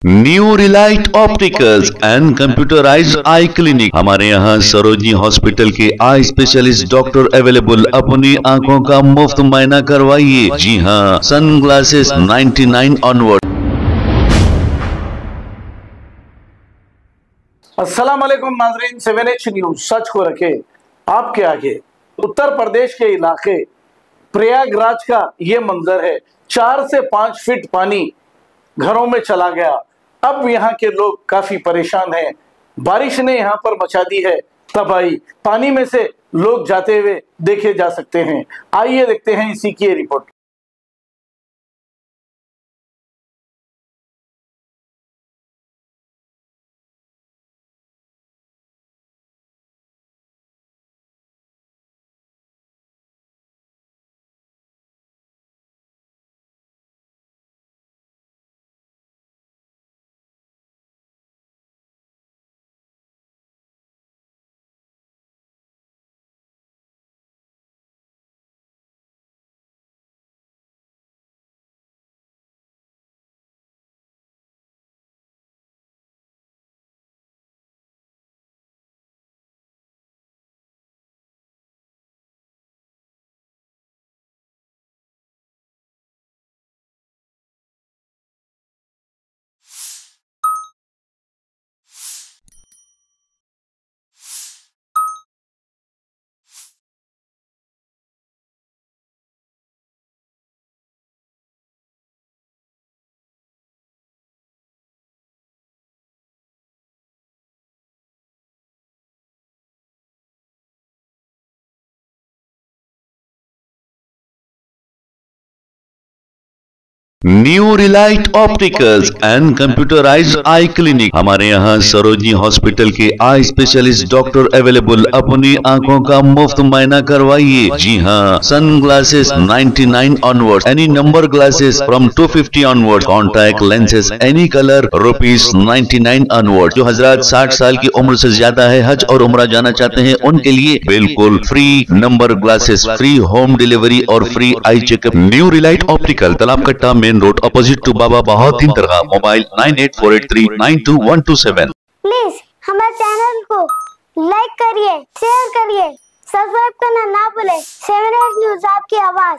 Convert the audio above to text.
New Relight opticals and computerised I clinic. हमारे यहाँ Sarojini hospital के आई स्पेशलिस्ट डॉक्टर अवेलेबल। अपनी आंखों का मुफ्त मुआयना करवाइए। जी हाँ, सन ग्लासेस 99 ऑनवर्ड। अस्सलाम वालेकुम नाज़रीन, 7H न्यूज सच को रखे आपके आगे। उत्तर प्रदेश के इलाके प्रयागराज का ये मंजर है। 4 से 5 फीट पानी घरों में चला गया। अब यहाँ के लोग काफी परेशान हैं। बारिश ने यहाँ पर मचा दी है तबाही। पानी में से लोग जाते हुए देखे जा सकते हैं। आइए देखते हैं इसी की report. New Relight opticals and computerised I clinic. हमारे यहाँ सरोजनी हॉस्पिटल के आई स्पेशलिस्ट डॉक्टर अवेलेबल। अपनी आंखों का मुफ्त मुआयना करवाइए। जी हाँ, sun glasses 99 onward, any number glasses from 250 onward, contact lenses any colour ₹99 onward. जो हजरात 60 साल की उम्र से ज्यादा है, हज और उम्रा जाना चाहते हैं, उनके लिए बिल्कुल free number glasses, free home delivery और free eye checkup. New relight optical, Talab Katta, main road, opposite to Baba Bahauddin Dargah. Mobile 9848392127। Please हमारे चैनल को लाइक करिए, शेयर करिए, सब्सक्राइब करना ना भूले। 7H न्यूज आपकी आवाज।